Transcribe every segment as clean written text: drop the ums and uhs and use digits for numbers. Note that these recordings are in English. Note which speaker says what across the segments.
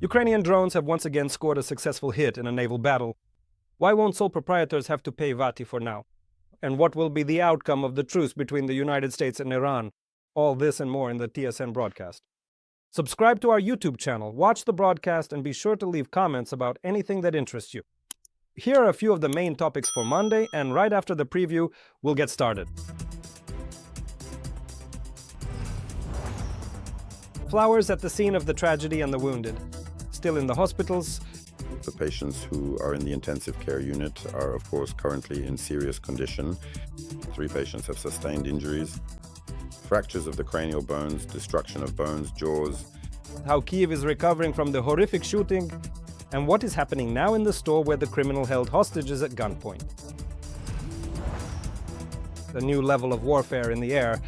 Speaker 1: Ukrainian drones have once again scored a successful hit in a naval battle. Why won't sole proprietors have to pay Vati for now? And what will be the outcome of the truce between the United States and Iran? All this and more in the TSN broadcast. Subscribe to our YouTube channel, watch the broadcast, and be sure to leave comments about anything that interests you. Here are a few of the main topics for Monday, and right after the preview, we'll get started. Flowers at the scene of the tragedy and the wounded. Still in the hospitals.
Speaker 2: The patients who are in the intensive care unit are, of course, currently in serious condition. 3 patients have sustained injuries. Fractures of the cranial bones, destruction of bones, jaws.
Speaker 1: How Kyiv is recovering from the horrific shooting, and what is happening now in the store where the criminal held hostages at gunpoint. The new level of warfare in the air.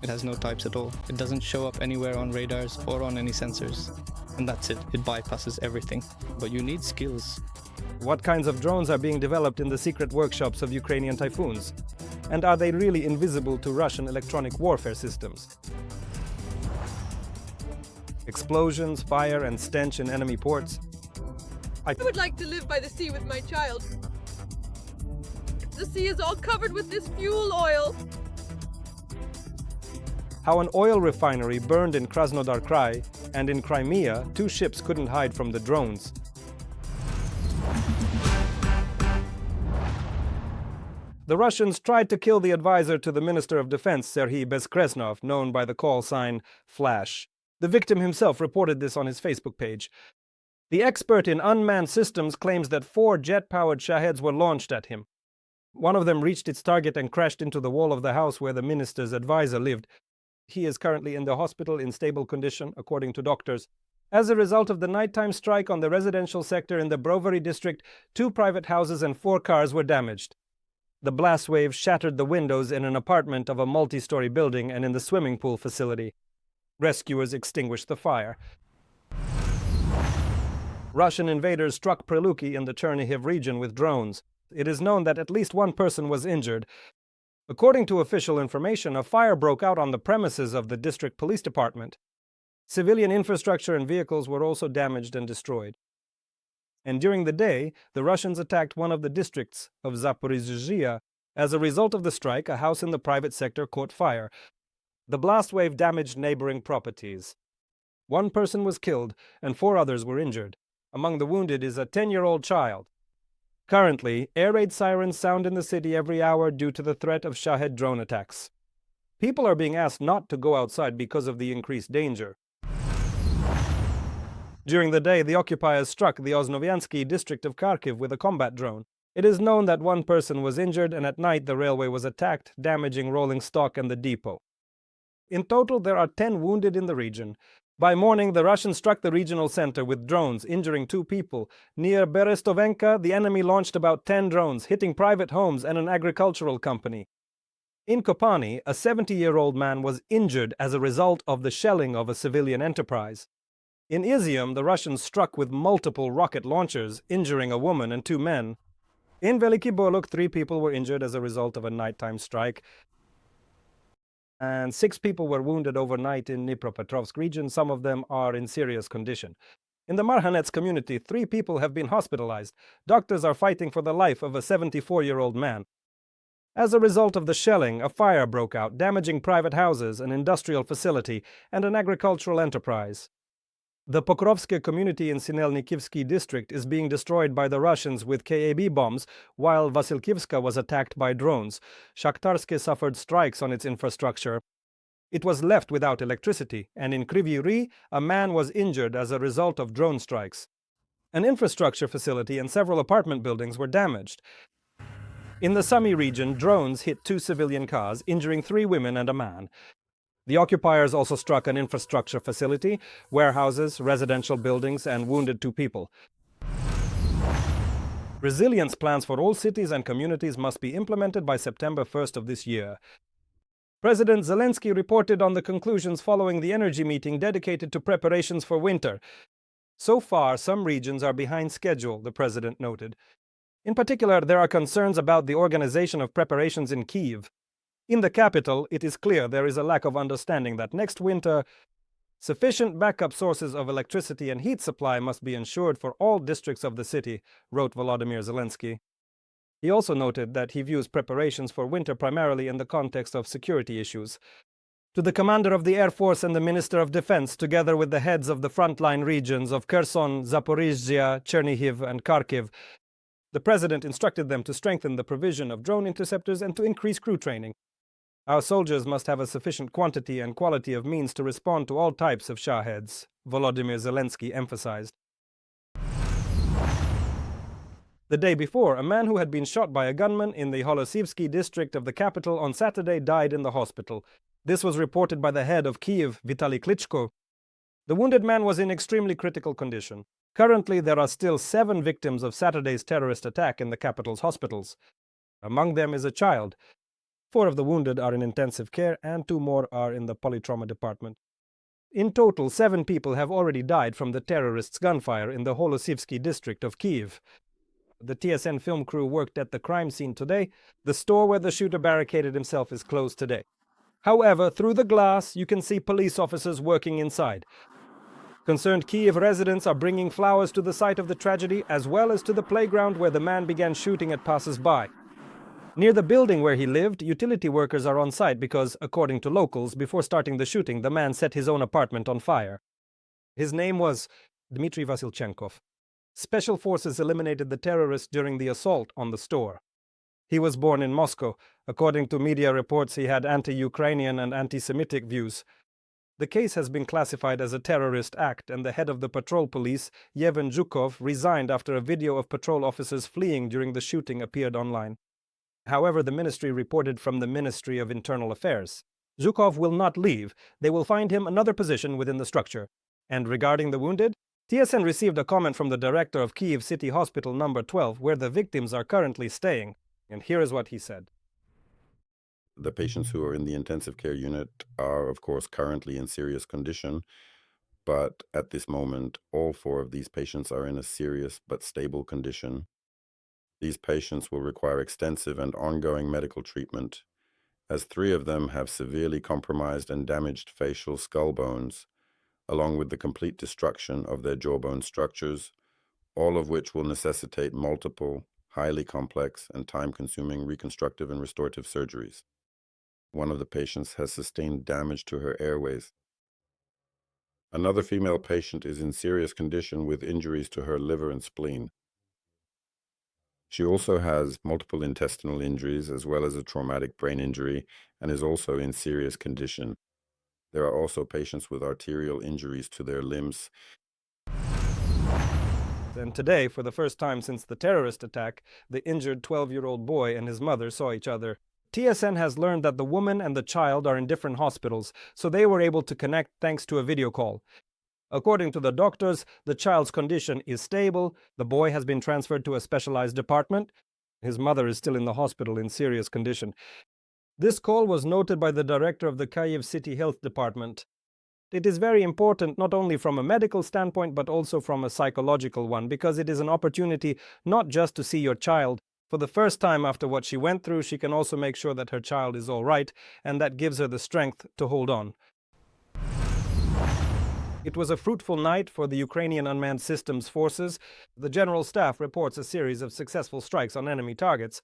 Speaker 3: It has no types at all. It doesn't show up anywhere on radars or on any sensors. And that's it. It bypasses everything. But you need skills.
Speaker 1: What kinds of drones are being developed in the secret workshops of Ukrainian typhoons? And are they really invisible to Russian electronic warfare systems? Explosions, fire, and stench in enemy ports.
Speaker 4: I would like to live by the sea with my child. The sea is all covered with this fuel oil.
Speaker 1: How an oil refinery burned in Krasnodar Krai, and in Crimea, 2 ships couldn't hide from the drones. The Russians tried to kill the advisor to the Minister of Defense Serhiy Beskrestnov, known by the call sign Flash. The victim himself reported this on his Facebook page. The expert in unmanned systems claims that 4 jet-powered Shaheds were launched at him. One of them reached its target and crashed into the wall of the house where the minister's advisor lived. He is currently in the hospital in stable condition, according to doctors. As a result of the nighttime strike on the residential sector in the Brovary district, 2 private houses and 4 cars were damaged. The blast wave shattered the windows in an apartment of a multi-story building and in the swimming pool facility. Rescuers extinguished the fire. Russian invaders struck Pryluky in the Chernihiv region with drones. It is known that at least 1 person was injured. According to official information, a fire broke out on the premises of the district police department. Civilian infrastructure and vehicles were also damaged and destroyed. And during the day, the Russians attacked one of the districts of Zaporizhzhia. As a result of the strike, a house in the private sector caught fire. The blast wave damaged neighboring properties. 1 person was killed and 4 others were injured. Among the wounded is a 10-year-old child. Currently, air raid sirens sound in the city every hour due to the threat of Shahed drone attacks. People are being asked not to go outside because of the increased danger. During the day, the occupiers struck the Osnoviansky district of Kharkiv with a combat drone. It is known that 1 person was injured, and at night the railway was attacked, damaging rolling stock and the depot. In total, there are 10 wounded in the region. By morning, the Russians struck the regional center with drones, injuring 2 people. Near Berestovenka, the enemy launched about 10 drones, hitting private homes and an agricultural company. In Kopani, a 70-year-old man was injured as a result of the shelling of a civilian enterprise. In Izium, the Russians struck with multiple rocket launchers, injuring a woman and 2 men. In Veliki Bolok, 3 people were injured as a result of a nighttime strike. And 6 people were wounded overnight in Dnipropetrovsk region. Some of them are in serious condition. In the Marhanets community, 3 people have been hospitalized. Doctors are fighting for the life of a 74-year-old man. As a result of the shelling, a fire broke out, damaging private houses, an industrial facility, and an agricultural enterprise. The Pokrovske community in Sinelnikivsky district is being destroyed by the Russians with KAB bombs, while Vasilkivska was attacked by drones. Shakhtarske suffered strikes on its infrastructure. It was left without electricity, and in Kryvyi Rih, a man was injured as a result of drone strikes. An infrastructure facility and several apartment buildings were damaged. In the Sumy region, drones hit 2 civilian cars, injuring 3 women and a man. The occupiers also struck an infrastructure facility, warehouses, residential buildings, and wounded 2 people. Resilience plans for all cities and communities must be implemented by September 1st of this year. President Zelenskyy reported on the conclusions following the energy meeting dedicated to preparations for winter. So far, some regions are behind schedule, the president noted. In particular, there are concerns about the organization of preparations in Kyiv. In the capital, it is clear there is a lack of understanding that next winter, Sufficient backup sources of electricity and heat supply must be ensured for all districts of the city, wrote Volodymyr Zelenskyy. He also noted that he views preparations for winter primarily in the context of security issues. To the commander of the Air Force and the Minister of Defense, together with the heads of the frontline regions of Kherson, Zaporizhzhia, Chernihiv, and Kharkiv, the president instructed them to strengthen the provision of drone interceptors and to increase crew training. Our soldiers must have a sufficient quantity and quality of means to respond to all types of Shaheds, Volodymyr Zelenskyy emphasized. The day before, a man who had been shot by a gunman in the Holosivsky district of the capital on Saturday died in the hospital. This was reported by the head of Kyiv, Vitaly Klitschko. The wounded man was in extremely critical condition. Currently, there are still 7 victims of Saturday's terrorist attack in the capital's hospitals. Among them is a child. 4 of the wounded are in intensive care and 2 more are in the polytrauma department. In total, 7 people have already died from the terrorists' gunfire in the Holosivsky district of Kyiv. The TSN film crew worked at the crime scene today. The store where the shooter barricaded himself is closed today. However, through the glass, you can see police officers working inside. Concerned Kyiv residents are bringing flowers to the site of the tragedy, as well as to the playground where the man began shooting at passers-by. Near the building where he lived, utility workers are on site because, according to locals, before starting the shooting, the man set his own apartment on fire. His name was Dmitry Vasilchenkov. Special forces eliminated the terrorist during the assault on the store. He was born in Moscow. According to media reports, he had anti-Ukrainian and anti-Semitic views. The case has been classified as a terrorist act, and the head of the patrol police, Yevhen Zhukov, resigned after a video of patrol officers fleeing during the shooting appeared online. However, the ministry reported from the Ministry of Internal Affairs. Zhukov will not leave. They will find him another position within the structure. And regarding the wounded, TSN received a comment from the director of Kyiv City Hospital number 12, where the victims are currently staying. And here is what he said.
Speaker 2: The patients who are in the intensive care unit are, of course, currently in serious condition, but at this moment, all 4 of these patients are in a serious but stable condition. These patients will require extensive and ongoing medical treatment, as 3 of them have severely compromised and damaged facial skull bones, along with the complete destruction of their jawbone structures, all of which will necessitate multiple, highly complex and time-consuming reconstructive and restorative surgeries. One of the patients has sustained damage to her airways. Another female patient is in serious condition with injuries to her liver and spleen. She also has multiple intestinal injuries as well as a traumatic brain injury and is also in serious condition. There are also patients with arterial injuries to their limbs.
Speaker 1: And today, for the first time since the terrorist attack, the injured 12-year-old boy and his mother saw each other. TSN has learned that the woman and the child are in different hospitals, so they were able to connect thanks to a video call. According to the doctors, the child's condition is stable. The boy has been transferred to a specialized department. His mother is still in the hospital in serious condition. This call was noted by the director of the Kyiv City Health Department. It is very important not only from a medical standpoint but also from a psychological one, because it is an opportunity not just to see your child. For the first time after what she went through, she can also make sure that her child is all right, and that gives her the strength to hold on. It was a fruitful night for the Ukrainian unmanned systems forces. The General Staff reports a series of successful strikes on enemy targets.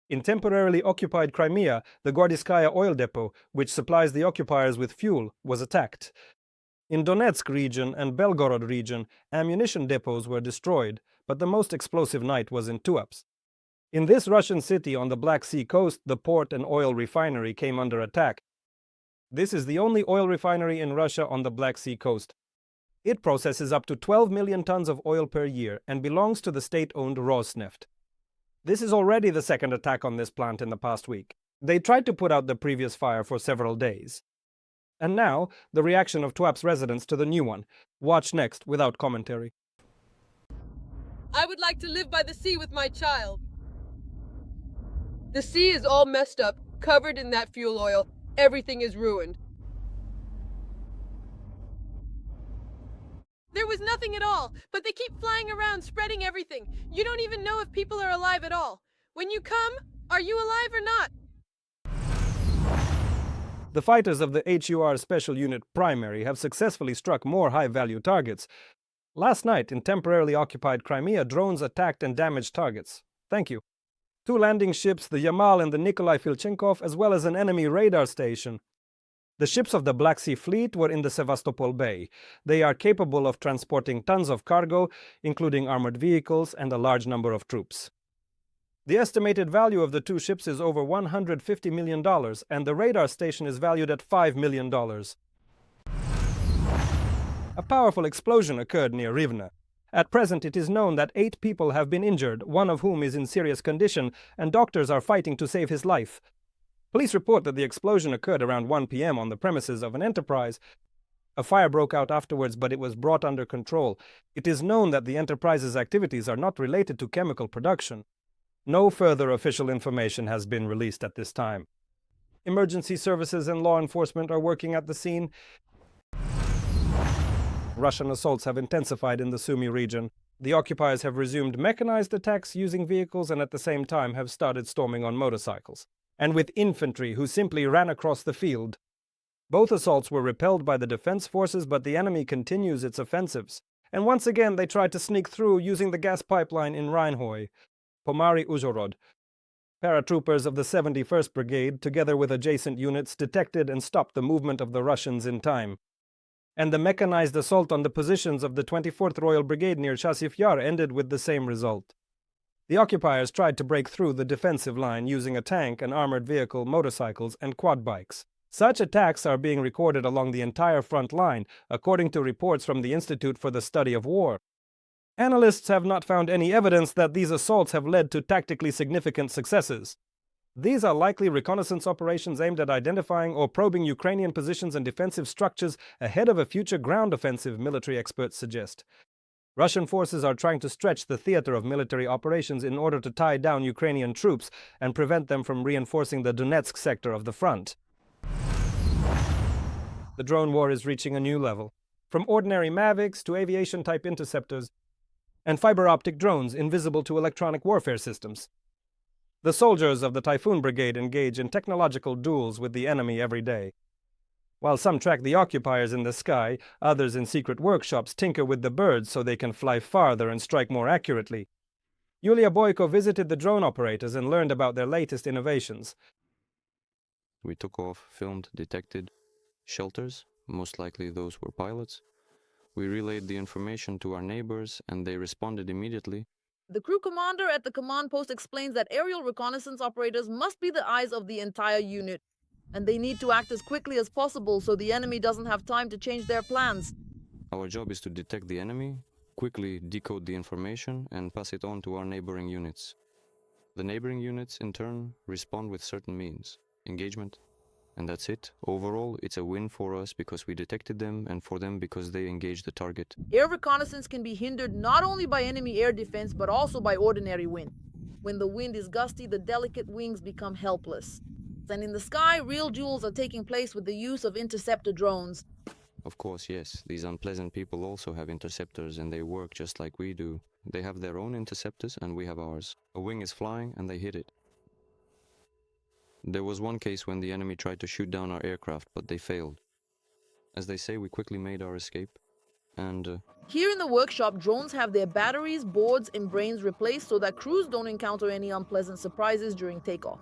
Speaker 1: In temporarily occupied Crimea, the Gordiskaya oil depot, which supplies the occupiers with fuel, was attacked. In Donetsk region and Belgorod region, ammunition depots were destroyed, but the most explosive night was in Tuapse. In this Russian city on the Black Sea coast, the port and oil refinery came under attack. This is the only oil refinery in Russia on the Black Sea coast. It processes up to 12 million tons of oil per year and belongs to the state-owned Rosneft. This is already the second attack on this plant in the past week. They tried to put out the previous fire for several days. And now, the reaction of Tuapse residents to the new one. Watch next without commentary.
Speaker 4: I would like to live by the sea with my child. The sea is all messed up, covered in that fuel oil. Everything is ruined. There was nothing at all, but they keep flying around, spreading everything. You don't even know if people are alive at all. When you come, are you alive or not?
Speaker 1: The fighters of the HUR Special Unit Primary have successfully struck more high-value targets. Last night, in temporarily occupied Crimea, drones attacked and damaged targets. Thank you. 2 landing ships, the Yamal and the Nikolai Filchenkov, as well as an enemy radar station. The ships of the Black Sea Fleet were in the Sevastopol Bay. They are capable of transporting tons of cargo, including armored vehicles and a large number of troops. The estimated value of the 2 ships is over $150 million, and the radar station is valued at $5 million. A powerful explosion occurred near Rivne. At present, it is known that 8 people have been injured, one of whom is in serious condition, and doctors are fighting to save his life. Police report that the explosion occurred around 1 p.m. on the premises of an enterprise. A fire broke out afterwards, but it was brought under control. It is known that the enterprise's activities are not related to chemical production. No further official information has been released at this time. Emergency services and law enforcement are working at the scene. Russian assaults have intensified in the Sumy region. The occupiers have resumed mechanized attacks using vehicles and at the same time have started storming on motorcycles, and with infantry who simply ran across the field. Both assaults were repelled by the defense forces, but the enemy continues its offensives. And once again they tried to sneak through using the gas pipeline in Rheinhoy, Pomary Uzhhorod. Paratroopers of the 71st Brigade, together with adjacent units, detected and stopped the movement of the Russians in time. And the mechanized assault on the positions of the 24th Royal Brigade near Chasiv Yar ended with the same result. The occupiers tried to break through the defensive line using a tank, an armored vehicle, motorcycles, and quad bikes. Such attacks are being recorded along the entire front line, according to reports from the Institute for the Study of War. Analysts have not found any evidence that these assaults have led to tactically significant successes. These are likely reconnaissance operations aimed at identifying or probing Ukrainian positions and defensive structures ahead of a future ground offensive, military experts suggest. Russian forces are trying to stretch the theater of military operations in order to tie down Ukrainian troops and prevent them from reinforcing the Donetsk sector of the front. The drone war is reaching a new level. From ordinary Mavics to aviation-type interceptors and fiber-optic drones invisible to electronic warfare systems. The soldiers of the Typhoon Brigade engage in technological duels with the enemy every day. While some track the occupiers in the sky, others in secret workshops tinker with the birds so they can fly farther and strike more accurately. Yulia Boyko visited the drone operators and learned about their latest innovations.
Speaker 5: We took off, filmed, detected shelters, most likely those were pilots. We relayed the information to our neighbors and they responded immediately.
Speaker 6: The crew commander at the command post explains that aerial reconnaissance operators must be the eyes of the entire unit, and they need to act as quickly as possible so the enemy doesn't have time to change their plans.
Speaker 5: Our job is to detect the enemy, quickly decode the information and pass it on to our neighboring units. The neighboring units, in turn, respond with certain means, engagement, and that's it. Overall, it's a win for us because we detected them and for them because they engaged the target.
Speaker 6: Air reconnaissance can be hindered not only by enemy air defense but also by ordinary wind. When the wind is gusty, the delicate wings become helpless. And in the sky, real duels are taking place with the use of interceptor drones.
Speaker 5: Of course, yes, these unpleasant people also have interceptors and they work just like we do. They have their own interceptors and we have ours. A wing is flying and they hit it. There was one case when the enemy tried to shoot down our aircraft, but they failed. As they say, we quickly made our escape, and...
Speaker 6: Here in the workshop, drones have their batteries, boards, and brains replaced so that crews don't encounter any unpleasant surprises during takeoff.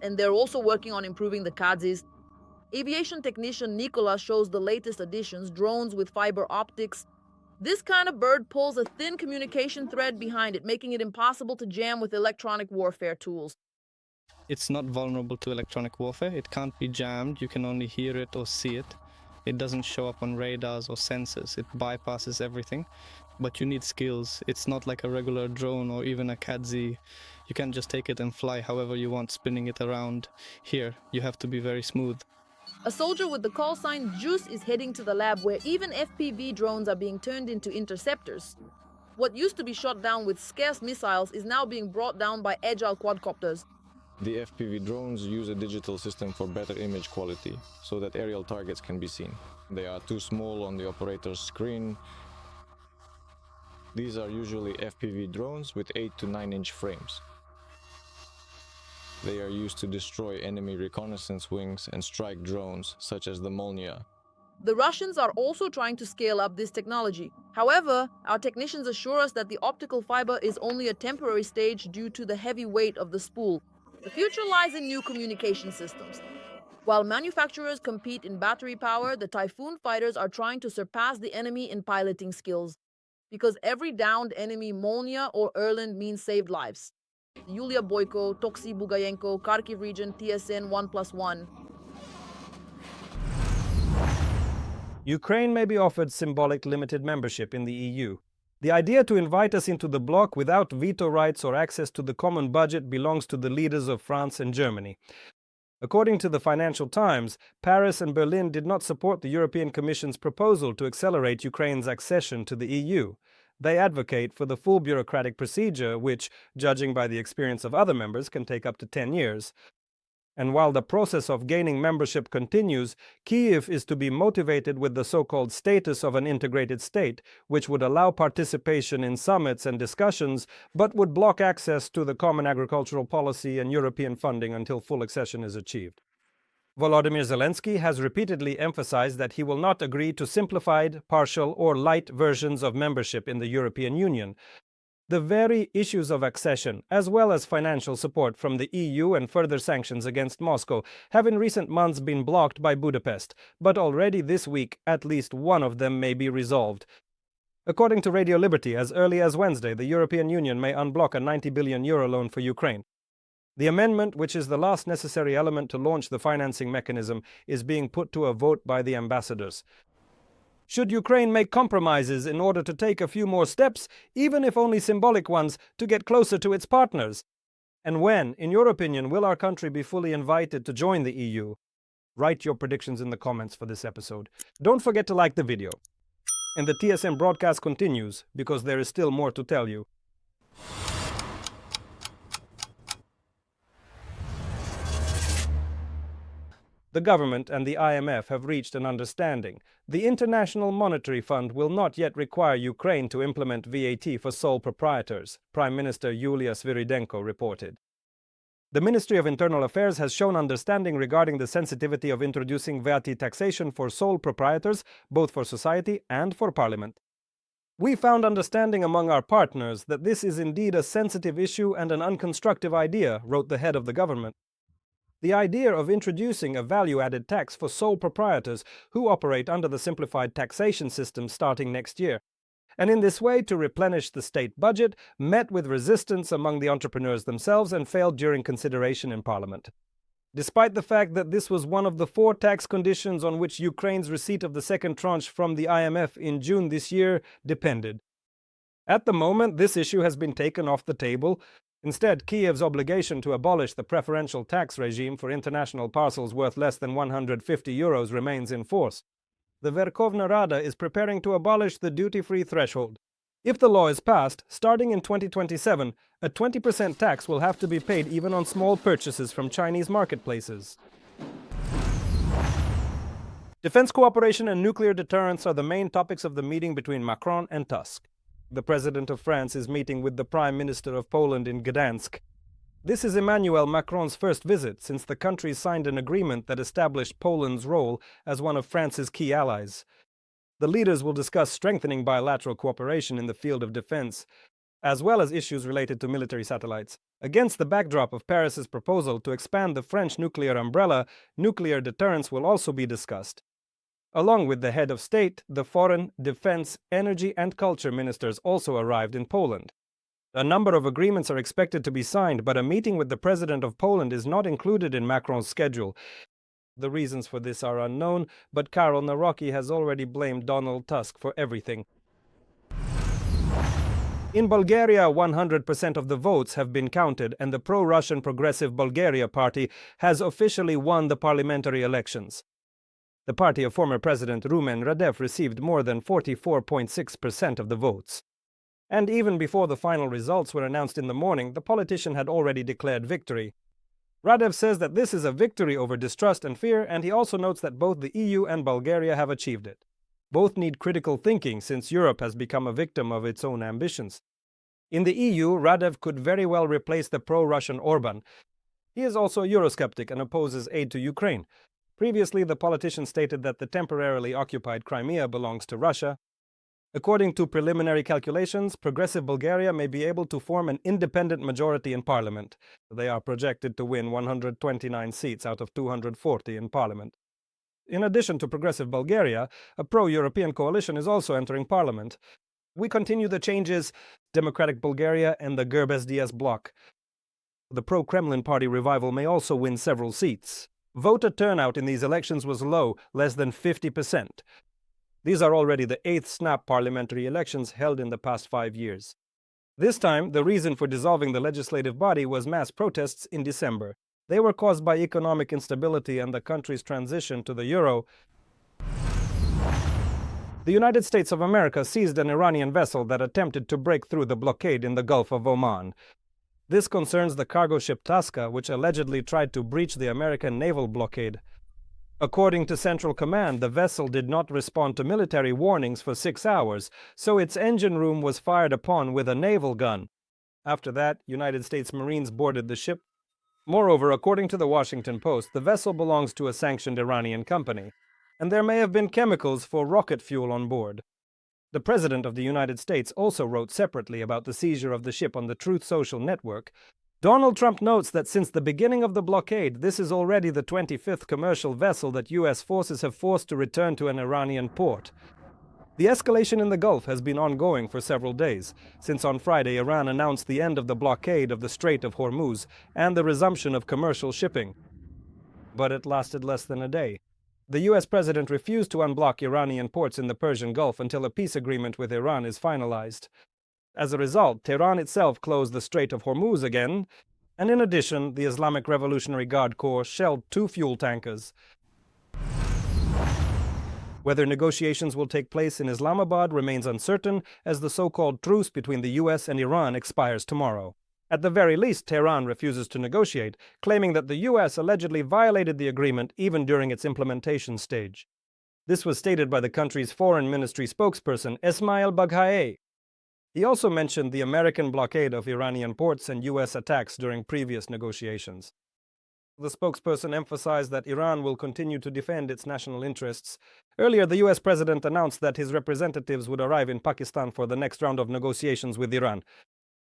Speaker 6: And they're also working on improving the kadzis. Aviation technician Nikola shows the latest additions, drones with fiber optics. This kind of bird pulls a thin communication thread behind it, making it impossible to jam with electronic warfare tools.
Speaker 3: It's not vulnerable to electronic warfare. It can't be jammed. You can only hear it or see it. It doesn't show up on radars or sensors. It bypasses everything. But you need skills. It's not like a regular drone or even a kadzi. You can't just take it and fly however you want, spinning it around. Here, you have to be very smooth.
Speaker 6: A soldier with the call sign Juice is heading to the lab where even FPV drones are being turned into interceptors. What used to be shot down with scarce missiles is now being brought down by agile quadcopters.
Speaker 7: The FPV drones use a digital system for better image quality, so that aerial targets can be seen. They are too small on the operator's screen. These are usually FPV drones with 8 to 9 inch frames. They are used to destroy enemy reconnaissance wings and strike drones, such as the Molnia.
Speaker 6: The Russians are also trying to scale up this technology. However, our technicians assure us that the optical fiber is only a temporary stage due to the heavy weight of the spool. The future lies in new communication systems. While manufacturers compete in battery power, the Typhoon fighters are trying to surpass the enemy in piloting skills. Because every downed enemy Molnia or Erland means saved lives. Yulia Boyko, Toksy Bugayenko, Kharkiv region, TSN 1+1.
Speaker 1: Ukraine may be offered symbolic limited membership in the EU. The idea to invite us into the bloc without veto rights or access to the common budget belongs to the leaders of France and Germany. According to the Financial Times, Paris and Berlin did not support the European Commission's proposal to accelerate Ukraine's accession to the EU. They advocate for the full bureaucratic procedure, which, judging by the experience of other members, can take up to 10 years. And while the process of gaining membership continues, Kyiv is to be motivated with the so-called status of an integrated state, which would allow participation in summits and discussions, but would block access to the common agricultural policy and European funding until full accession is achieved. Volodymyr Zelenskyy has repeatedly emphasized that he will not agree to simplified, partial, or light versions of membership in the European Union. The very issues of accession, as well as financial support from the EU and further sanctions against Moscow, have in recent months been blocked by Budapest, but already this week at least one of them may be resolved. According to Radio Liberty, as early as Wednesday, the European Union may unblock a €90 billion loan for Ukraine. The amendment, which is the last necessary element to launch the financing mechanism, is being put to a vote by the ambassadors. Should Ukraine make compromises in order to take a few more steps, even if only symbolic ones, to get closer to its partners? And when, in your opinion, will our country be fully invited to join the EU? Write your predictions in the comments for this episode. Don't forget to like the video. And the TSM broadcast continues, because there is still more to tell you. The government and the IMF have reached an understanding. The International Monetary Fund will not yet require Ukraine to implement VAT for sole proprietors, Prime Minister Yulia Sviridenko reported. The Ministry of Internal Affairs has shown understanding regarding the sensitivity of introducing VAT taxation for sole proprietors, both for society and for Parliament. We found understanding among our partners that this is indeed a sensitive issue and an unconstructive idea, wrote the head of the government. The idea of introducing a value-added tax for sole proprietors who operate under the simplified taxation system starting next year, and in this way to replenish the state budget, met with resistance among the entrepreneurs themselves and failed during consideration in Parliament. Despite the fact that this was one of the 4 tax conditions on which Ukraine's receipt of the second tranche from the IMF in June this year depended. At the moment, this issue has been taken off the table. Instead, Kyiv's obligation to abolish the preferential tax regime for international parcels worth less than €150 remains in force. The Verkhovna Rada is preparing to abolish the duty-free threshold. If the law is passed, starting in 2027, a 20% tax will have to be paid even on small purchases from Chinese marketplaces. Defense cooperation and nuclear deterrence are the main topics of the meeting between Macron and Tusk. The President of France is meeting with the Prime Minister of Poland in Gdansk. This is Emmanuel Macron's first visit since the country signed an agreement that established Poland's role as one of France's key allies. The leaders will discuss strengthening bilateral cooperation in the field of defense, as well as issues related to military satellites. Against the backdrop of Paris's proposal to expand the French nuclear umbrella, nuclear deterrence will also be discussed. Along with the head of state, the foreign, defense, energy and culture ministers also arrived in Poland. A number of agreements are expected to be signed, but a meeting with the president of Poland is not included in Macron's schedule. The reasons for this are unknown, but Karol Nawrocki has already blamed Donald Tusk for everything. In Bulgaria, 100% of the votes have been counted, and the pro-Russian Progressive Bulgaria Party has officially won the parliamentary elections. The party of former President Rumen Radev received more than 44.6% of the votes. And even before the final results were announced in the morning, the politician had already declared victory. Radev says that this is a victory over distrust and fear, and he also notes that both the EU and Bulgaria have achieved it. Both need critical thinking since Europe has become a victim of its own ambitions. In the EU, Radev could very well replace the pro-Russian Orban. He is also a Eurosceptic and opposes aid to Ukraine. Previously, the politician stated that the temporarily occupied Crimea belongs to Russia. According to preliminary calculations, progressive Bulgaria may be able to form an independent majority in parliament. They are projected to win 129 seats out of 240 in parliament. In addition to progressive Bulgaria, a pro-European coalition is also entering parliament. We continue the changes, Democratic Bulgaria and the GERB-SDS bloc. The pro-Kremlin party Revival may also win several seats. Voter turnout in these elections was low, less than 50%. These are already the 8th snap parliamentary elections held in the past 5 years. This time, the reason for dissolving the legislative body was mass protests in December. They were caused by economic instability and the country's transition to the euro. The United States of America seized an Iranian vessel that attempted to break through the blockade in the Gulf of Oman. This concerns the cargo ship Tuapse, which allegedly tried to breach the American naval blockade. According to Central Command, the vessel did not respond to military warnings for 6 hours, so its engine room was fired upon with a naval gun. After that, United States Marines boarded the ship. Moreover, according to the Washington Post, the vessel belongs to a sanctioned Iranian company, and there may have been chemicals for rocket fuel on board. The President of the United States also wrote separately about the seizure of the ship on the Truth Social network. Donald Trump notes that since the beginning of the blockade, this is already the 25th commercial vessel that U.S. forces have forced to return to an Iranian port. The escalation in the Gulf has been ongoing for several days, since on Friday Iran announced the end of the blockade of the Strait of Hormuz and the resumption of commercial shipping. But it lasted less than a day. The U.S. president refused to unblock Iranian ports in the Persian Gulf until a peace agreement with Iran is finalized. As a result, Tehran itself closed the Strait of Hormuz again, and in addition, the Islamic Revolutionary Guard Corps shelled 2 fuel tankers. Whether negotiations will take place in Islamabad remains uncertain, as the so-called truce between the U.S. and Iran expires tomorrow. At the very least, Tehran refuses to negotiate, claiming that the U.S. allegedly violated the agreement even during its implementation stage. This was stated by the country's foreign ministry spokesperson, Esmail Baghaei. He also mentioned the American blockade of Iranian ports and U.S. attacks during previous negotiations. The spokesperson emphasized that Iran will continue to defend its national interests. Earlier, the U.S. president announced that his representatives would arrive in Pakistan for the next round of negotiations with Iran.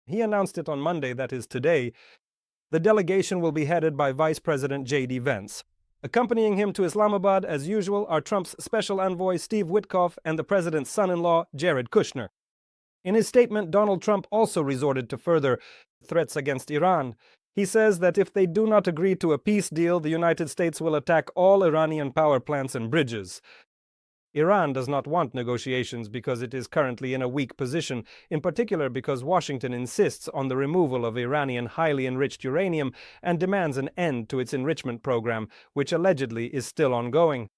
Speaker 1: He announced it on Monday, that is today. The delegation will be headed by Vice President J.D. Vance. Accompanying him to Islamabad, as usual, are Trump's special envoy Steve Witkoff and the president's son-in-law Jared Kushner. In his statement, Donald Trump also resorted to further threats against Iran. He says that if they do not agree to a peace deal, the United States will attack all Iranian power plants and bridges. Iran does not want negotiations because it is currently in a weak position, in particular because Washington insists on the removal of Iranian highly enriched uranium and demands an end to its enrichment program, which allegedly is still ongoing.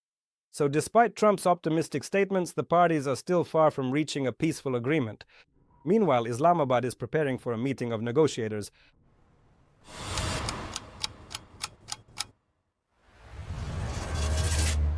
Speaker 1: So despite Trump's optimistic statements, the parties are still far from reaching a peaceful agreement. Meanwhile, Islamabad is preparing for a meeting of negotiators.